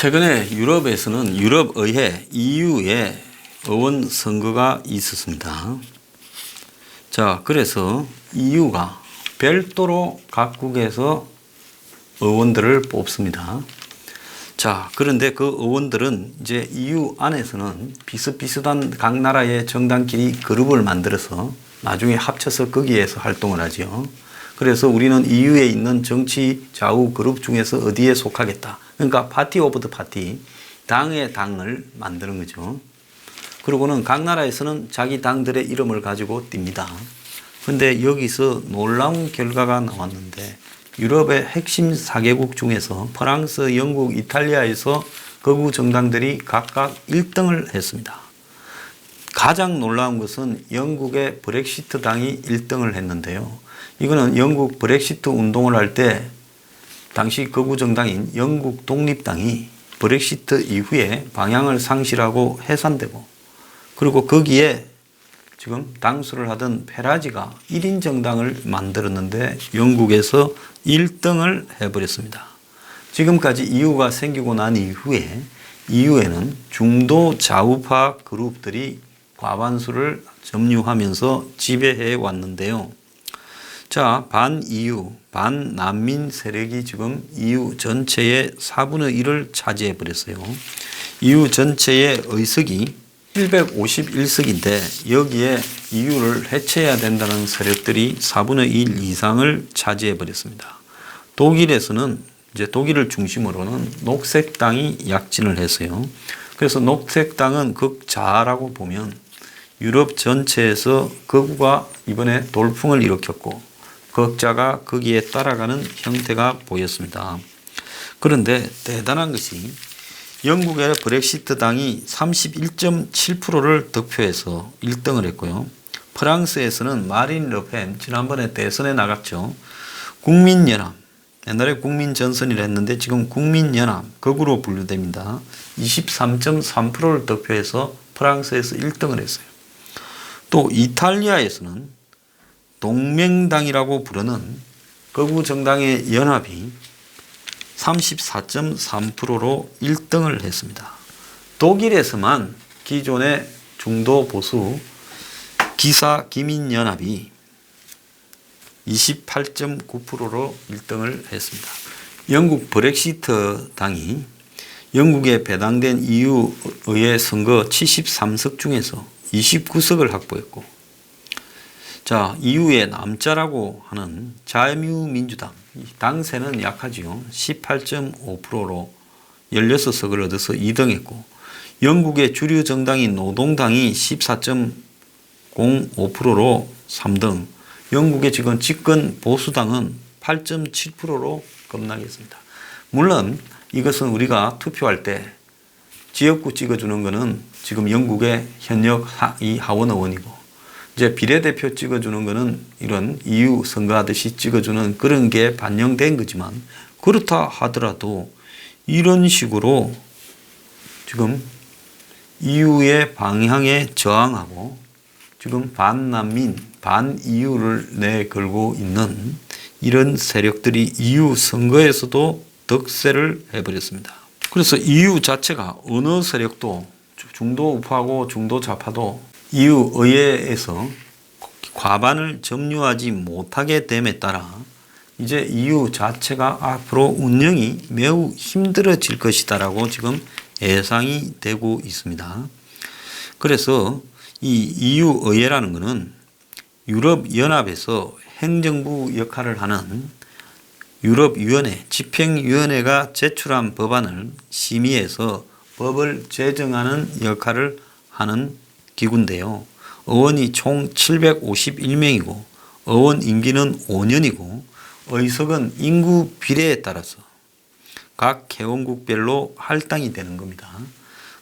최근에 유럽에서는 유럽의회 EU의 의원 선거가 있었습니다. 자, 그래서 EU가 별도로 각국에서 의원들을 뽑습니다. 자, 그런데 그 의원들은 이제 EU 안에서는 비슷비슷한 각 나라의 정당끼리 그룹을 만들어서 나중에 합쳐서 거기에서 활동을 하죠. 그래서 우리는 EU에 있는 정치 좌우 그룹 중에서 어디에 속하겠다. 그러니까 파티 오브 더 파티, 당의 당을 만드는 거죠. 그리고는 각 나라에서는 자기 당들의 이름을 가지고 띱니다. 그런데 여기서 놀라운 결과가 나왔는데 유럽의 핵심 4개국 중에서 프랑스, 영국, 이탈리아에서 거구 정당들이 각각 1등을 했습니다. 가장 놀라운 것은 영국의 브렉시트 당이 1등을 했는데요. 이거는 영국 브렉시트 운동을 할 때 당시 거구 정당인 영국 독립당이 브렉시트 이후에 방향을 상실하고 해산되고, 그리고 거기에 지금 당수를 하던 페라지가 1인 정당을 만들었는데 영국에서 1등을 해버렸습니다. 지금까지 EU가 생기고 난 이후에 EU에는 중도 좌우파 그룹들이 과반수를 점유하면서 지배해 왔는데요. 자, 반 EU, 반 난민 세력이 지금 EU 전체의 4분의 1을 차지해 버렸어요. EU 전체의 의석이 751석인데 여기에 EU를 해체해야 된다는 세력들이 4분의 1 이상을 차지해 버렸습니다. 독일에서는 이제 독일을 중심으로는 녹색당이 약진을 했어요. 그래서 녹색당은 극좌라고 보면 유럽 전체에서 극우가 이번에 돌풍을 일으켰고 극자가 거기에 따라가는 형태가 보였습니다. 그런데 대단한 것이 영국의 브렉시트 당이 31.7%를 득표해서 1등을 했고요. 프랑스에서는 마린 르펜, 지난번에 대선에 나갔죠. 국민연합, 옛날에 국민전선이라 했는데 지금 국민연합, 극우로 분류됩니다. 23.3%를 득표해서 프랑스에서 1등을 했어요. 또 이탈리아에서는 동맹당이라고 부르는 거구 정당의 연합이 34.3%로 1등을 했습니다. 독일에서만 기존의 중도 보수 기사 기민연합이 28.9%로 1등을 했습니다. 영국 브렉시트 당이 영국에 배당된 EU 의회 선거 73석 중에서 29석을 확보했고, 자, EU의 남자라고 하는 자유민주당, 당세는 약하지요. 18.5%로 16석을 얻어서 2등했고, 영국의 주류 정당인 노동당이 14.05%로 3등, 영국의 지금 집권 보수당은 8.7%로 급락했습니다. 물론 이것은 우리가 투표할 때 지역구 찍어주는 것은 지금 영국의 현역 이 하원 의원이고, 이제 비례대표 찍어주는 것은 이런 EU 선거하듯이 찍어주는 그런 게 반영된 거지만, 그렇다 하더라도 이런 식으로 지금 EU의 방향에 저항하고 지금 반난민, 반 EU를 내걸고 있는 이런 세력들이 EU 선거에서도 득세를 해버렸습니다. 그래서 EU 자체가 어느 세력도 중도 우파고 중도 좌파도 EU 의회에서 과반을 점유하지 못하게 됨에 따라 이제 EU 자체가 앞으로 운영이 매우 힘들어질 것이다라고 지금 예상이 되고 있습니다. 그래서 이 EU 의회라는 것은 유럽연합에서 행정부 역할을 하는 유럽위원회, 집행위원회가 제출한 법안을 심의해서 법을 제정하는 역할을 하는 기구인데요. 의원이 총 751명이고 의원 임기는 5년이고 의석은 인구 비례에 따라서 각 회원국별로 할당이 되는 겁니다.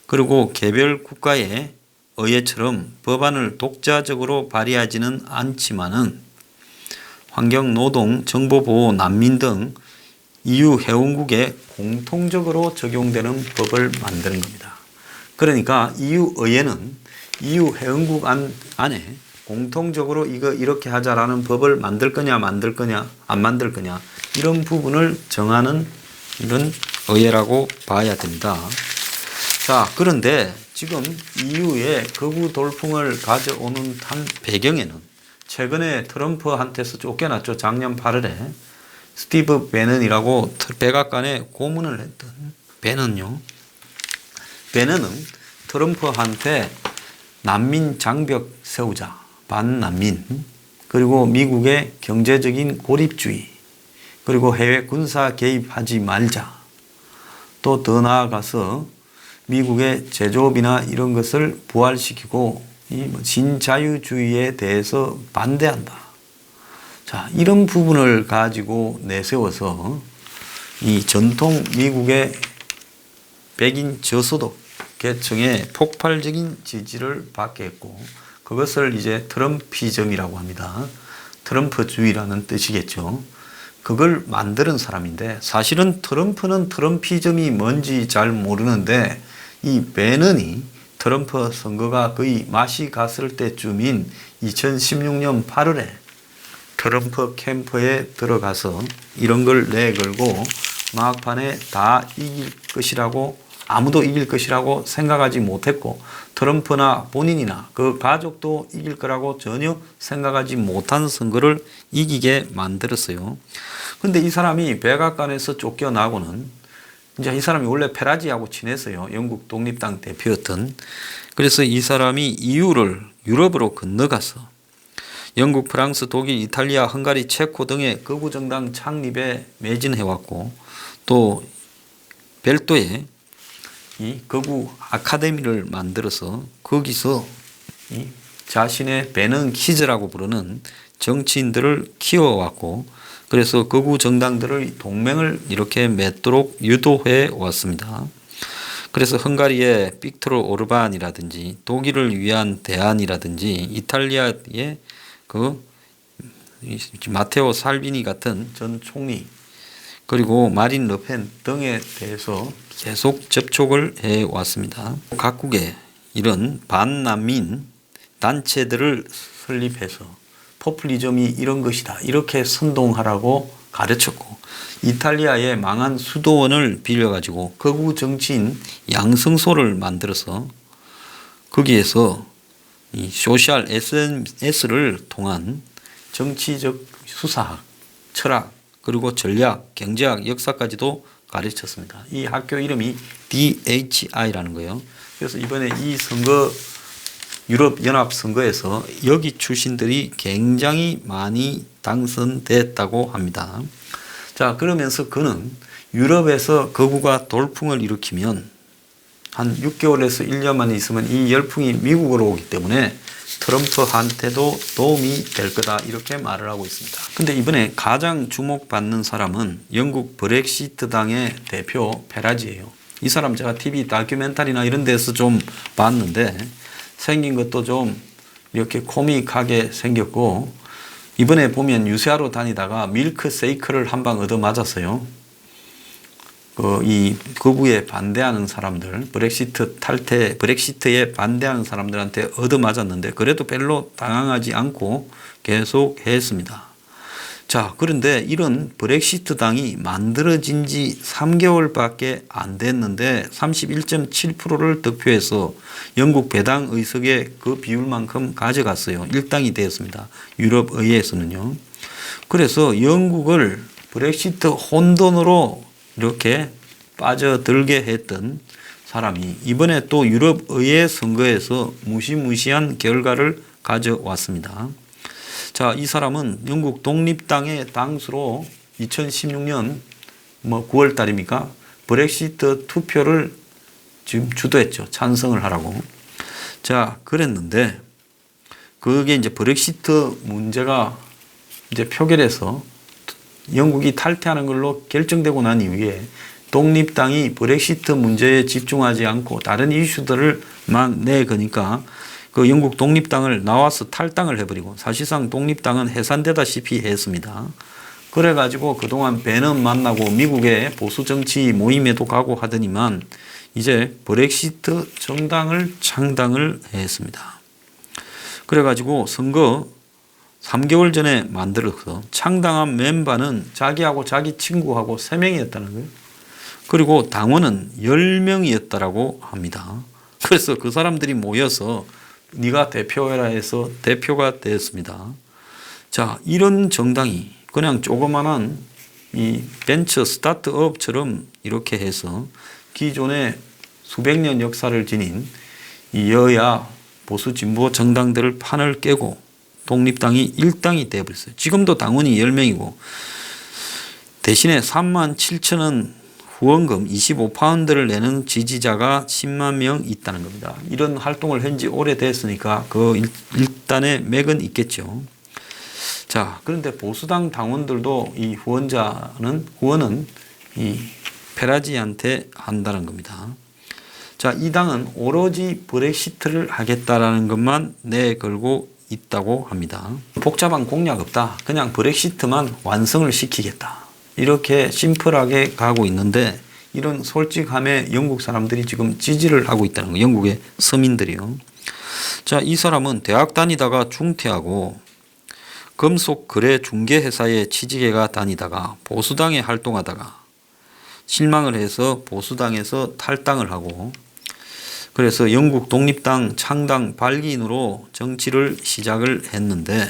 그리고 개별 국가의 의회처럼 법안을 독자적으로 발의하지는 않지만은 환경, 노동, 정보보호, 난민 등 EU 회원국에 공통적으로 적용되는 법을 만드는 겁니다. 그러니까 EU 의회는 EU 회원국 안에 공통적으로 이거 이렇게 하자라는 법을 만들 거냐 안 만들 거냐 이런 부분을 정하는 이런 의회라고 봐야 됩니다. 자, 그런데 지금 EU에 극우 돌풍을 가져오는 한 배경에는 최근에 트럼프한테서 쫓겨났죠. 작년 8월에 스티브 베넌이라고 백악관에 고문을 했던 베넌요. 베넌은 트럼프한테 난민 장벽 세우자, 반난민, 그리고 미국의 경제적인 고립주의, 그리고 해외 군사 개입하지 말자, 또 더 나아가서 미국의 제조업이나 이런 것을 부활시키고 이 신자유주의에 대해서 반대한다. 자, 이런 부분을 가지고 내세워서 이 전통 미국의 백인 저소득 계층의 폭발적인 지지를 받게 했고, 그것을 이제 트럼피즘이라고 합니다. 트럼프주의라는 뜻이겠죠. 그걸 만드는 사람인데, 사실은 트럼프는 트럼피즘이 뭔지 잘 모르는데, 이 베넌이 트럼프 선거가 거의 맛이 갔을 때쯤인 2016년 8월에 트럼프 캠프에 들어가서 이런 걸 내걸고 막판에 다 이길 것이라고, 아무도 이길 것이라고 생각하지 못했고, 트럼프나 본인이나 그 가족도 이길 거라고 전혀 생각하지 못한 선거를 이기게 만들었어요. 근데 이 사람이 백악관에서 쫓겨나고는, 이제 이 사람이 원래 페라지하고 친했어요. 영국 독립당 대표였던. 그래서 이 사람이 EU를 유럽으로 건너가서 영국, 프랑스, 독일, 이탈리아, 헝가리, 체코 등의 극우 정당 창립에 매진해왔고, 또 별도의 이 극우 아카데미를 만들어서 거기서 이 자신의 베넌 키즈라고 부르는 정치인들을 키워왔고, 그래서 극우 정당들의 동맹을 이렇게 맺도록 유도해 왔습니다. 그래서 헝가리의 빅토르 오르반이라든지, 독일을 위한 대안이라든지, 이탈리아의 그 마테오 살비니 같은 전 총리, 그리고 마린 르펜 등에 대해서 계속 접촉을 해 왔습니다. 각국의 이런 반난민 단체들을 설립해서 포퓰리즘이 이런 것이다, 이렇게 선동하라고 가르쳤고, 이탈리아의 망한 수도원을 빌려가지고 극우 정치인 양성소를 만들어서 거기에서 이 소셜 SNS를 통한 정치적 수사학, 철학, 그리고 전략, 경제학, 역사까지도 가르쳤습니다. 이 학교 이름이 DHI라는 거예요. 그래서 이번에 이 선거, 유럽 연합 선거에서 여기 출신들이 굉장히 많이 당선됐다고 합니다. 자, 그러면서 그는 유럽에서 거구가 돌풍을 일으키면 한 6개월에서 1년만 있으면 이 열풍이 미국으로 오기 때문에 트럼프한테도 도움이 될 거다, 이렇게 말을 하고 있습니다. 근데 이번에 가장 주목받는 사람은 영국 브렉시트 당의 대표 페라지예요. 이 사람 제가 TV 다큐멘터리나 이런 데서 좀 봤는데 생긴 것도 좀 이렇게 코믹하게 생겼고, 이번에 보면 유세하러 다니다가 밀크 세이크를 한 방 얻어 맞았어요. 이 극우에 반대하는 사람들, 브렉시트에 반대하는 사람들한테 얻어 맞았는데 그래도 별로 당황하지 않고 계속 했습니다. 자, 그런데 이런 브렉시트 당이 만들어진 지 3개월밖에 안 됐는데 31.7%를 득표해서 영국 배당 의석의 그 비율만큼 가져갔어요. 일당이 되었습니다. 유럽 의회에서는요. 그래서 영국을 브렉시트 혼돈으로 이렇게 빠져들게 했던 사람이 이번에 또 유럽 의회 선거에서 무시무시한 결과를 가져왔습니다. 자, 이 사람은 영국 독립당의 당수로 2016년 9월 달입니까? 브렉시트 투표를 지금 주도했죠. 찬성을 하라고. 자, 그랬는데 그게 이제 브렉시트 문제가 이제 표결에서 영국이 탈퇴하는 걸로 결정되고 난 이후에 독립당이 브렉시트 문제에 집중하지 않고 다른 이슈들을 막 내거니까 그 영국 독립당을 나와서 탈당을 해버리고 사실상 독립당은 해산되다시피 했습니다. 그래가지고 그동안 베넌 만나고 미국의 보수 정치 모임에도 가고 하더니만 이제 브렉시트 정당을 창당을 했습니다. 그래가지고 선거 3개월 전에 만들어서 창당한 멤버는 자기하고 자기 친구하고 3명이었다는 거예요. 그리고 당원은 10명이었다라고 합니다. 그래서 그 사람들이 모여서 네가 대표해라 해서 대표가 되었습니다. 자, 이런 정당이 그냥 조그만한 이 벤처 스타트업처럼 이렇게 해서 기존의 수백 년 역사를 지닌 이 여야 보수 진보 정당들을 판을 깨고 독립당이 일당이 되어버렸어요. 지금도 당원이 10명이고 대신에 3만 7천원 후원금 25파운드를 내는 지지자가 10만 명 있다는 겁니다. 이런 활동을 한 지 오래됐으니까 그 일단의 맥은 있겠죠. 자, 그런데 보수당 당원들도 이 후원은 이 페라지한테 한다는 겁니다. 자, 이 당은 오로지 브렉시트를 하겠다라는 것만 내걸고 있다고 합니다. 복잡한 공약 없다. 그냥 브렉시트만 완성을 시키겠다. 이렇게 심플하게 가고 있는데 이런 솔직함에 영국 사람들이 지금 지지를 하고 있다는 거예요. 영국의 서민들이요. 자, 이 사람은 대학 다니다가 중퇴하고 금속 거래 중개 회사에 취직해가 다니다가 보수당에 활동하다가 실망을 해서 보수당에서 탈당을 하고 그래서 영국 독립당 창당 발기인으로 정치를 시작을 했는데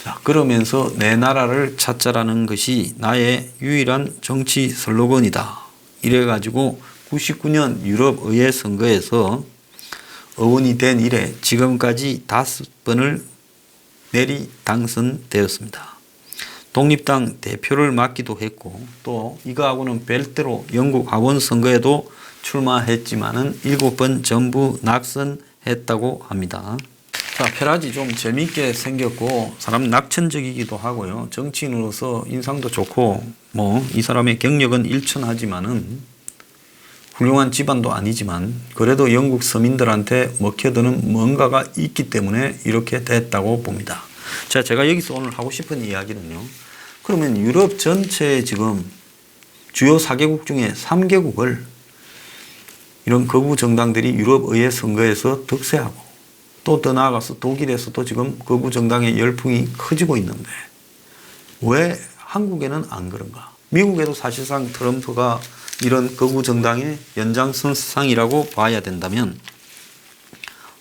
자, 그러면서 내 나라를 찾자라는 것이 나의 유일한 정치 슬로건이다. 이래가지고 99년 유럽의회 선거에서 의원이 된 이래 지금까지 5번을 내리 당선되었습니다. 독립당 대표를 맡기도 했고 또 이거하고는 별도로 영국 하원 선거에도 출마했지만은 7번 전부 낙선했다고 합니다. 자, 페라지 좀 재미있게 생겼고 사람 낙천적이기도 하고요. 정치인으로서 인상도 좋고 뭐 이 사람의 경력은 일천하지만은 훌륭한 집안도 아니지만 그래도 영국 서민들한테 먹혀드는 뭔가가 있기 때문에 이렇게 됐다고 봅니다. 자, 제가 여기서 오늘 하고 싶은 이야기는요. 그러면 유럽 전체에 지금 주요 4개국 중에 3개국을 이런 거부 정당들이 유럽의회 선거에서 득세하고 또 더 나아가서 독일에서도 지금 거부 정당의 열풍이 커지고 있는데 왜 한국에는 안 그런가? 미국에도 사실상 트럼프가 이런 거부 정당의 연장선상이라고 봐야 된다면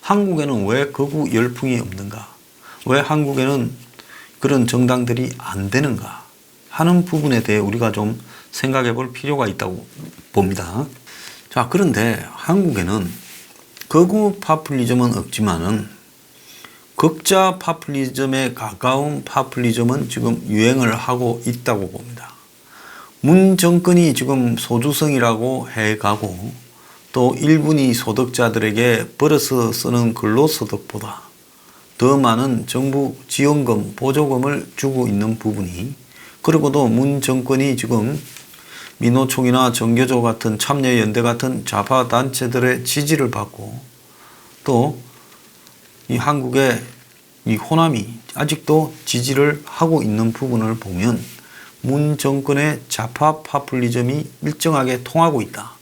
한국에는 왜 거부 열풍이 없는가? 왜 한국에는 그런 정당들이 안 되는가? 하는 부분에 대해 우리가 좀 생각해 볼 필요가 있다고 봅니다. 자, 그런데 한국에는 극우 파퓰리즘은 없지만은 극자 파퓰리즘에 가까운 파퓰리즘은 지금 유행을 하고 있다고 봅니다. 문 정권이 지금 소주성이라고 해가고 또 일본이 소득자들에게 벌어서 쓰는 근로소득보다 더 많은 정부 지원금, 보조금을 주고 있는 부분이 그리고도 문 정권이 지금 민노총이나 정교조 같은 참여연대 같은 좌파 단체들의 지지를 받고 또 이 한국의 이 호남이 아직도 지지를 하고 있는 부분을 보면 문 정권의 좌파 파퓰리즘이 일정하게 통하고 있다.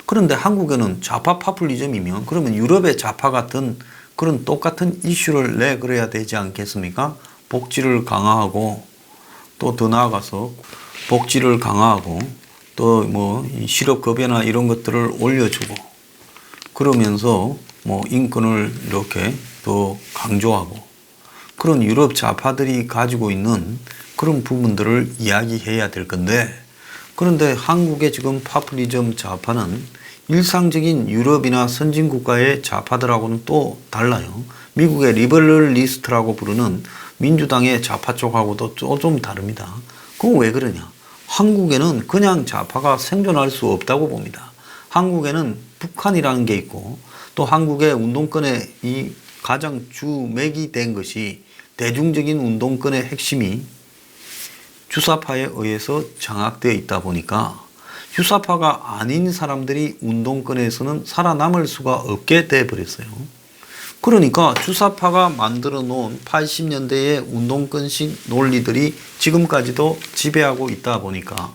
그런데 한국에는 좌파 파퓰리즘이면 그러면 유럽의 좌파 같은 그런 똑같은 이슈를 내걸어야 되지 않겠습니까? 복지를 강화하고 또 더 나아가서 복지를 강화하고 또 뭐 실업급여나 이런 것들을 올려주고 그러면서 뭐 인권을 이렇게 더 강조하고 그런 유럽 좌파들이 가지고 있는 그런 부분들을 이야기해야 될 건데 그런데 한국의 지금 파퓰리즘 좌파는 일상적인 유럽이나 선진국가의 좌파들하고는 또 달라요. 미국의 리버럴리스트라고 부르는 민주당의 좌파 쪽하고도 좀 다릅니다. 그건 왜 그러냐? 한국에는 그냥 좌파가 생존할 수 없다고 봅니다. 한국에는 북한이라는 게 있고 또 한국의 운동권의 이 가장 주맥이 된 것이 대중적인 운동권의 핵심이 주사파에 의해서 장악되어 있다 보니까 주사파가 아닌 사람들이 운동권에서는 살아남을 수가 없게 돼 버렸어요. 그러니까 주사파가 만들어 놓은 80년대의 운동권식 논리들이 지금까지도 지배하고 있다 보니까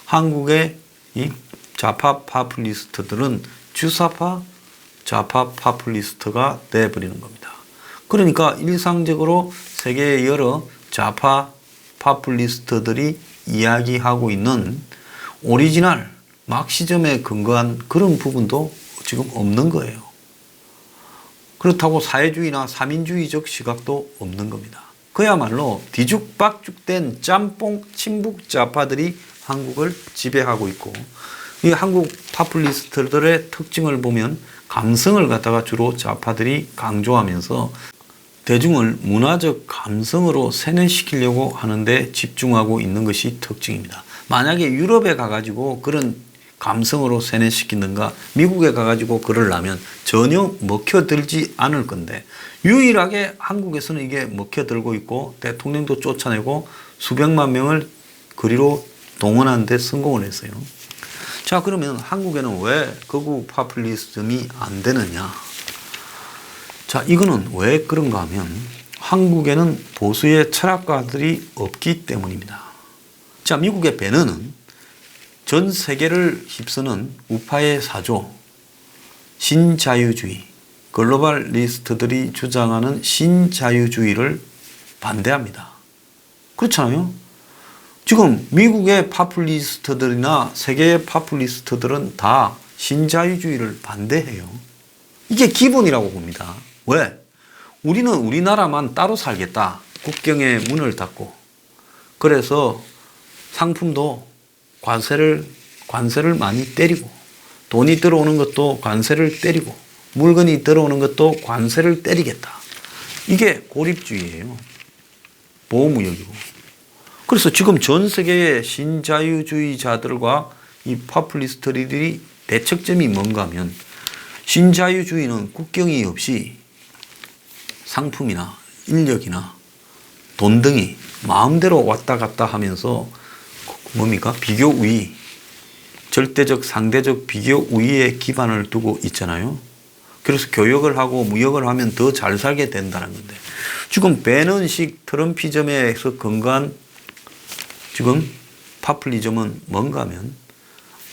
한국의 이 좌파 파퓰리스트들은 주사파 좌파 파퓰리스트가 돼버리는 겁니다. 그러니까 일상적으로 세계의 여러 좌파 파퓰리스트들이 이야기하고 있는 오리지널 막시즘에 근거한 그런 부분도 지금 없는 거예요. 그렇다고 사회주의나 삼인주의적 시각도 없는 겁니다. 그야말로 뒤죽박죽된 짬뽕 친북 좌파들이 한국을 지배하고 있고, 이 한국 파퓰리스트들의 특징을 보면 감성을 갖다가 주로 좌파들이 강조하면서 대중을 문화적 감성으로 세뇌시키려고 하는데 집중하고 있는 것이 특징입니다. 만약에 유럽에 가가지고 그런 감성으로 세뇌시키는가, 미국에 가가지고 그러려면 전혀 먹혀들지 않을 건데, 유일하게 한국에서는 이게 먹혀들고 있고 대통령도 쫓아내고 수백만 명을 그리로 동원하는 데 성공을 했어요. 자, 그러면 한국에는 왜 극우 파퓰리즘이 안 되느냐? 자, 이거는 왜 그런가 하면 한국에는 보수의 철학가들이 없기 때문입니다. 자, 미국의 배너는 전 세계를 휩쓰는 우파의 사조, 신자유주의, 글로벌리스트들이 주장하는 신자유주의를 반대합니다. 그렇잖아요? 지금 미국의 파퓰리스트들이나 세계의 파퓰리스트들은 다 신자유주의를 반대해요. 이게 기본이라고 봅니다. 왜? 우리는 우리나라만 따로 살겠다. 국경에 문을 닫고. 그래서 상품도 관세를 많이 때리고, 돈이 들어오는 것도 관세를 때리고, 물건이 들어오는 것도 관세를 때리겠다. 이게 고립주의예요. 보호무역이고. 그래서 지금 전 세계의 신자유주의자들과 이 파퓰리스트들이 대척점이 뭔가 하면, 신자유주의는 국경이 없이 상품이나 인력이나 돈 등이 마음대로 왔다 갔다 하면서 뭡니까? 비교 우위, 절대적 상대적 비교 우위에 기반을 두고 있잖아요. 그래서 교역을 하고 무역을 하면 더 잘 살게 된다는 건데, 지금 배넌식 트럼피즘에서 근거한 지금 파퓰리즘은 뭔가 하면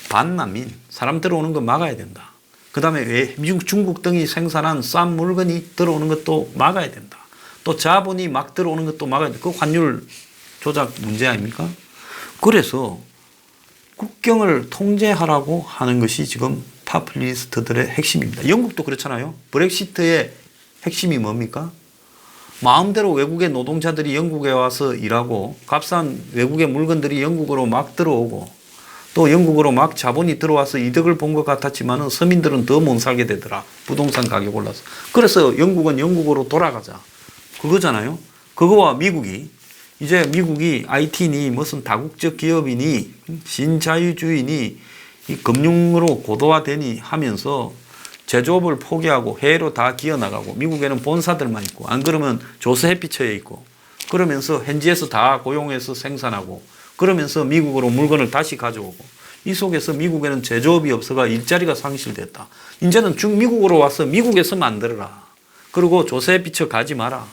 반난민, 사람 들어오는 거 막아야 된다. 그 다음에 미국, 중국 등이 생산한 싼 물건이 들어오는 것도 막아야 된다. 또 자본이 막 들어오는 것도 막아야 된다. 그 환율 조작 문제 아닙니까? 그래서 국경을 통제하라고 하는 것이 지금 파퓰리스트들의 핵심입니다. 영국도 그렇잖아요. 브렉시트의 핵심이 뭡니까? 마음대로 외국의 노동자들이 영국에 와서 일하고 값싼 외국의 물건들이 영국으로 막 들어오고 또 영국으로 막 자본이 들어와서 이득을 본 것 같았지만 서민들은 더 못 살게 되더라. 부동산 가격 올라서. 그래서 영국은 영국으로 돌아가자. 그거잖아요. 그거와 미국이 이제 미국이 IT니 무슨 다국적 기업이니 신자유주의니 이 금융으로 고도화되니 하면서 제조업을 포기하고 해외로 다 기어나가고 미국에는 본사들만 있고 안 그러면 조세해피처에 있고 그러면서 현지에서 다 고용해서 생산하고 그러면서 미국으로 물건을 다시 가져오고 이 속에서 미국에는 제조업이 없어가 일자리가 상실됐다. 이제는 미국으로 와서 미국에서 만들어라. 그리고 조세해피처 가지 마라.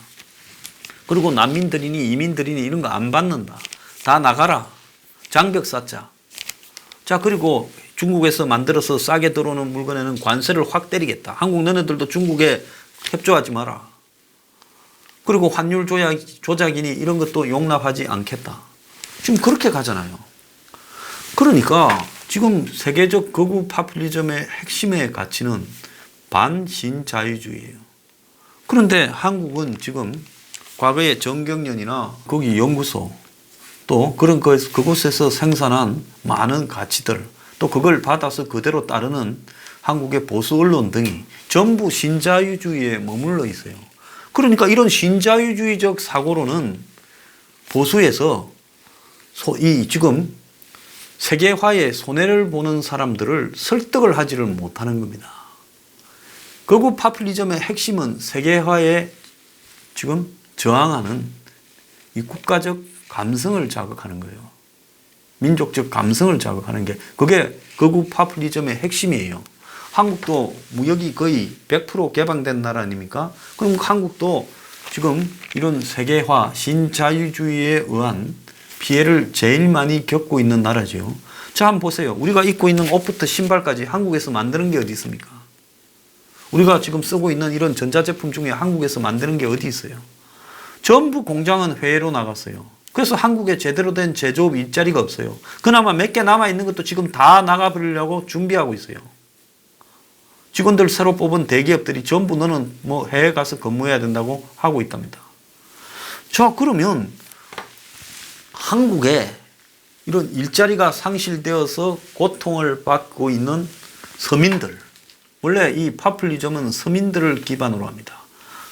그리고 난민들이니 이민들이니 이런 거 안 받는다. 다 나가라. 장벽 쌓자. 자, 그리고 중국에서 만들어서 싸게 들어오는 물건에는 관세를 확 때리겠다. 한국 너네들도 중국에 협조하지 마라. 그리고 환율 조작이니 이런 것도 용납하지 않겠다. 지금 그렇게 가잖아요. 그러니까 지금 세계적 극우 파퓰리즘의 핵심의 가치는 반신자유주의예요. 그런데 한국은 지금 과거에 정경련이나 거기 연구소 또 그런 그곳에서 생산한 많은 가치들 또 그걸 받아서 그대로 따르는 한국의 보수 언론 등이 전부 신자유주의에 머물러 있어요. 그러니까 이런 신자유주의적 사고로는 보수에서 이 지금 세계화에 손해를 보는 사람들을 설득을 하지를 못하는 겁니다. 극우 파퓰리즘의 핵심은 세계화에 지금 저항하는 이 국가적 감성을 자극하는 거예요. 민족적 감성을 자극하는 게 그게 극우 파퓰리즘의 핵심이에요. 한국도 무역이 거의 100% 개방된 나라 아닙니까? 그럼 한국도 지금 이런 세계화, 신자유주의에 의한 피해를 제일 많이 겪고 있는 나라죠. 자, 한번 보세요. 우리가 입고 있는 옷부터 신발까지 한국에서 만드는 게 어디 있습니까? 우리가 지금 쓰고 있는 이런 전자제품 중에 한국에서 만드는 게 어디 있어요? 전부 공장은 해외로 나갔어요. 그래서 한국에 제대로 된 제조업 일자리가 없어요. 그나마 몇 개 남아있는 것도 지금 다 나가버리려고 준비하고 있어요. 직원들 새로 뽑은 대기업들이 전부 너는 뭐 해외 가서 근무해야 된다고 하고 있답니다. 자, 그러면 한국에 이런 일자리가 상실되어서 고통을 받고 있는 서민들, 원래 이 파퓰리즘은 서민들을 기반으로 합니다.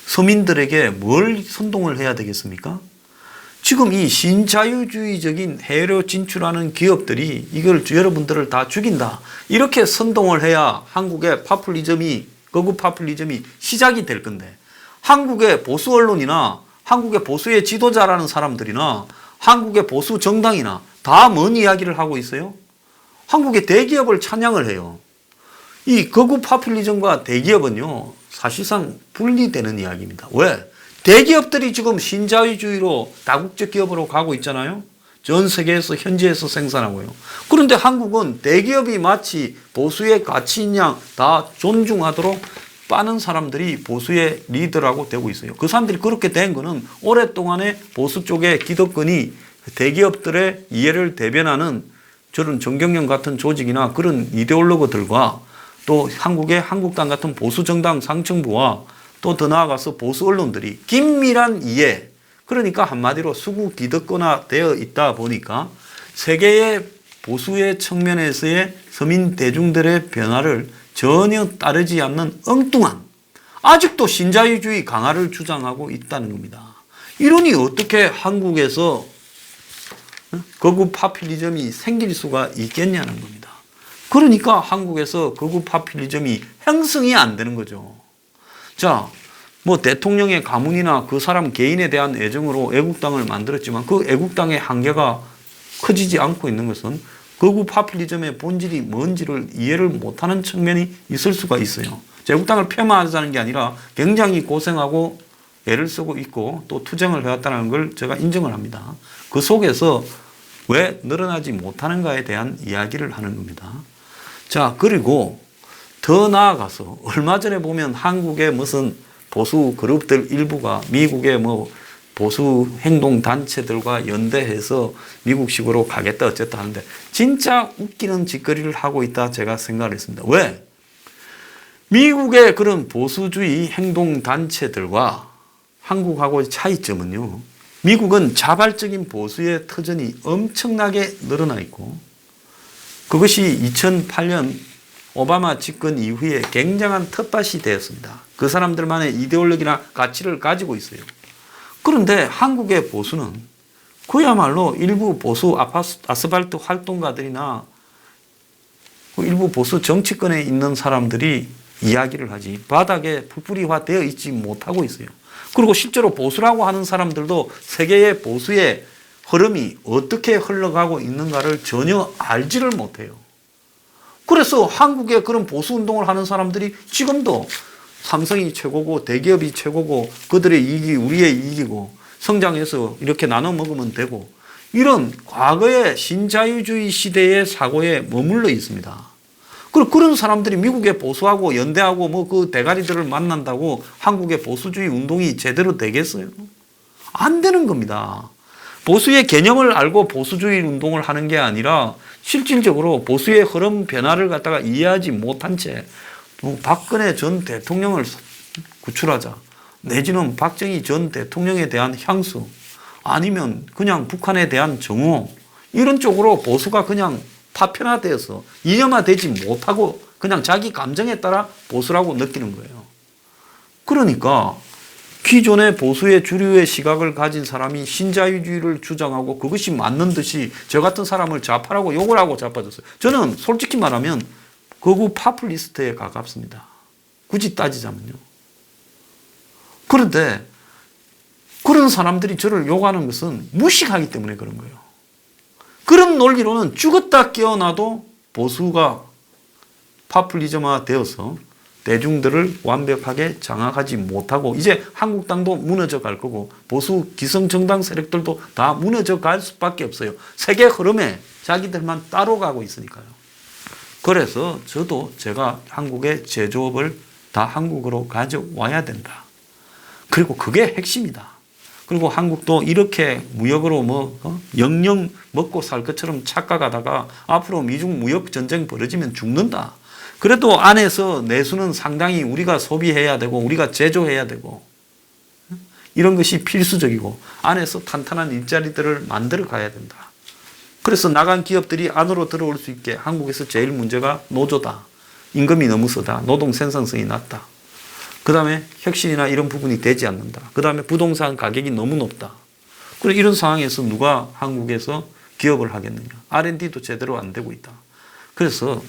서민들에게 뭘 선동을 해야 되겠습니까? 지금 이 신자유주의적인 해외로 진출하는 기업들이 이걸 여러분들을 다 죽인다, 이렇게 선동을 해야 한국의 파퓰리즘이, 거구 파퓰리즘이 시작이 될 건데, 한국의 보수 언론이나 한국의 보수의 지도자라는 사람들이나 한국의 보수 정당이나 다 뭔 이야기를 하고 있어요? 한국의 대기업을 찬양을 해요. 이 거구 파퓰리즘과 대기업은요, 사실상 분리되는 이야기입니다. 왜? 대기업들이 지금 신자유주의로 다국적 기업으로 가고 있잖아요. 전 세계에서 현지에서 생산하고요. 그런데 한국은 대기업이 마치 보수의 가치인 양 다 존중하도록 빠는 사람들이 보수의 리더라고 되고 있어요. 그 사람들이 그렇게 된 거는 오랫동안의 보수 쪽의 기득권이 대기업들의 이해를 대변하는 저런 정경련 같은 조직이나 그런 이데올로그들과 또 한국의 한국당 같은 보수 정당 상층부와 또 더 나아가서 보수 언론들이 긴밀한 이해, 그러니까 한마디로 수구 기득권화 되어 있다 보니까 세계의 보수의 측면에서의 서민 대중들의 변화를 전혀 따르지 않는 엉뚱한, 아직도 신자유주의 강화를 주장하고 있다는 겁니다. 이러니 어떻게 한국에서 거구 파퓰리즘이 생길 수가 있겠냐는 겁니다. 그러니까 한국에서 거구 파퓰리즘이 형성이 안 되는 거죠. 자, 뭐 대통령의 가문이나 그 사람 개인에 대한 애정으로 애국당을 만들었지만 그 애국당의 한계가 커지지 않고 있는 것은 거구 파퓰리즘의 본질이 뭔지를 이해를 못하는 측면이 있을 수가 있어요. 애국당을 폄하하자는 게 아니라 굉장히 고생하고 애를 쓰고 있고 또 투쟁을 해왔다는 걸 제가 인정을 합니다. 그 속에서 왜 늘어나지 못하는가에 대한 이야기를 하는 겁니다. 자, 그리고 더 나아가서 얼마 전에 보면 한국의 무슨 보수 그룹들 일부가 미국의 뭐 보수 행동 단체들과 연대해서 미국식으로 가겠다 어쨌다 하는데 진짜 웃기는 짓거리를 하고 있다 제가 생각을 했습니다. 왜? 미국의 그런 보수주의 행동 단체들과 한국하고의 차이점은요, 미국은 자발적인 보수의 터전이 엄청나게 늘어나 있고 그것이 2008년 오바마 집권 이후에 굉장한 텃밭이 되었습니다. 그 사람들만의 이데올로기나 가치를 가지고 있어요. 그런데 한국의 보수는 그야말로 일부 보수 아스팔트 활동가들이나 일부 보수 정치권에 있는 사람들이 이야기를 하지 바닥에 풀뿌리화 되어 있지 못하고 있어요. 그리고 실제로 보수라고 하는 사람들도 세계의 보수의 흐름이 어떻게 흘러가고 있는가를 전혀 알지를 못해요. 그래서 한국의 그런 보수 운동을 하는 사람들이 지금도 삼성이 최고고 대기업이 최고고 그들의 이익이 우리의 이익이고 성장해서 이렇게 나눠 먹으면 되고 이런 과거의 신자유주의 시대의 사고에 머물러 있습니다. 그리고 그런 사람들이 미국의 보수하고 연대하고 뭐 그 대가리들을 만난다고 한국의 보수주의 운동이 제대로 되겠어요? 안 되는 겁니다. 보수의 개념을 알고 보수주의 운동을 하는 게 아니라 실질적으로 보수의 흐름 변화를 갖다가 이해하지 못한 채 박근혜 전 대통령을 구출하자, 내지는 박정희 전 대통령에 대한 향수, 아니면 그냥 북한에 대한 정오, 이런 쪽으로 보수가 그냥 파편화되어서 이념화되지 못하고 그냥 자기 감정에 따라 보수라고 느끼는 거예요. 그러니까 기존의 보수의 주류의 시각을 가진 사람이 신자유주의를 주장하고 그것이 맞는 듯이 저 같은 사람을 좌파라고 욕을 하고 자빠졌어요. 저는 솔직히 말하면 거구 파퓰리스트에 가깝습니다. 굳이 따지자면요. 그런데 그런 사람들이 저를 욕하는 것은 무식하기 때문에 그런 거예요. 그런 논리로는 죽었다 깨어나도 보수가 파퓰리즘화 되어서 대중들을 완벽하게 장악하지 못하고 이제 한국당도 무너져 갈 거고 보수 기성정당 세력들도 다 무너져 갈 수밖에 없어요. 세계 흐름에 자기들만 따로 가고 있으니까요. 그래서 저도 제가 한국의 제조업을 다 한국으로 가져와야 된다. 그리고 그게 핵심이다. 그리고 한국도 이렇게 무역으로 영영 먹고 살 것처럼 착각하다가 앞으로 미중 무역 전쟁 벌어지면 죽는다. 그래도 안에서 내수는 상당히 우리가 소비해야 되고 우리가 제조해야 되고 이런 것이 필수적이고 안에서 탄탄한 일자리들을 만들어 가야 된다. 그래서 나간 기업들이 안으로 들어올 수 있게 한국에서 제일 문제가 노조다. 임금이 너무 세다. 노동 생산성이 낮다. 그 다음에 혁신이나 이런 부분이 되지 않는다. 그 다음에 부동산 가격이 너무 높다. 그리고 이런 상황에서 누가 한국에서 기업을 하겠느냐. R&D도 제대로 안 되고 있다. 그래서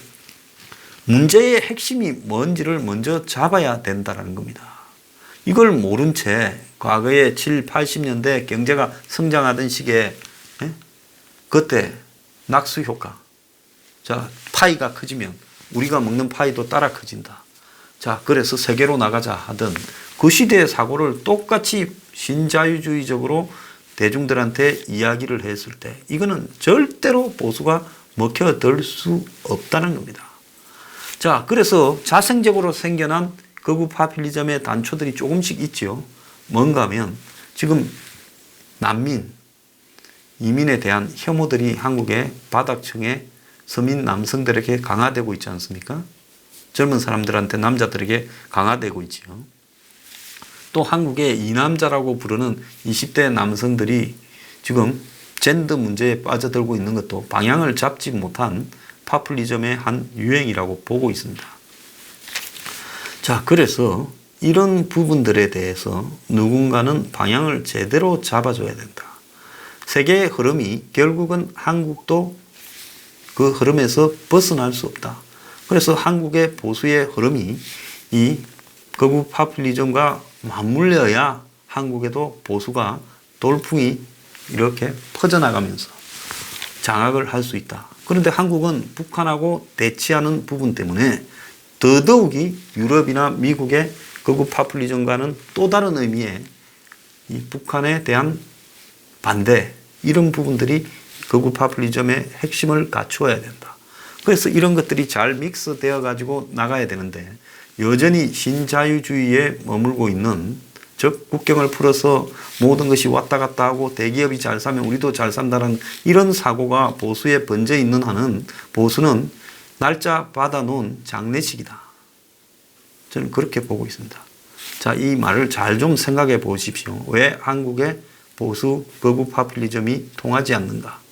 문제의 핵심이 뭔지를 먼저 잡아야 된다는 겁니다. 이걸 모른 채 과거에 7, 80년대 경제가 성장하던 시기에 그때 낙수 효과. 자, 파이가 커지면 우리가 먹는 파이도 따라 커진다. 자, 그래서 세계로 나가자 하던 그 시대의 사고를 똑같이 신자유주의적으로 대중들한테 이야기를 했을 때 이거는 절대로 보수가 먹혀들 수 없다는 겁니다. 자, 그래서 자생적으로 생겨난 극우 파퓰리즘의 단초들이 조금씩 있죠. 뭔가 하면 지금 난민, 이민에 대한 혐오들이 한국의 바닥층의 서민 남성들에게 강화되고 있지 않습니까? 젊은 사람들한테 남자들에게 강화되고 있지요. 또 한국의 이남자라고 부르는 20대 남성들이 지금 젠더 문제에 빠져들고 있는 것도 방향을 잡지 못한 파퓰리즘의 한 유행이라고 보고 있습니다. 자, 그래서 이런 부분들에 대해서 누군가는 방향을 제대로 잡아줘야 된다. 세계의 흐름이 결국은 한국도 그 흐름에서 벗어날 수 없다. 그래서 한국의 보수의 흐름이 이 극우 파퓰리즘과 맞물려야 한국에도 보수가 돌풍이 이렇게 퍼져나가면서 장악을 할 수 있다. 그런데 한국은 북한하고 대치하는 부분 때문에 더더욱이 유럽이나 미국의 극우 파퓰리즘과는 또 다른 의미의 이 북한에 대한 반대, 이런 부분들이 극우 파퓰리즘의 핵심을 갖추어야 된다. 그래서 이런 것들이 잘 믹스되어 가지고 나가야 되는데 여전히 신자유주의에 머물고 있는, 즉 국경을 풀어서 모든 것이 왔다 갔다 하고 대기업이 잘 사면 우리도 잘 산다는 이런 사고가 보수에 번져 있는 한은 보수는 날짜 받아놓은 장례식이다. 저는 그렇게 보고 있습니다. 자, 이 말을 잘 좀 생각해 보십시오. 왜 한국의 보수 극우 파퓰리즘이 통하지 않는가?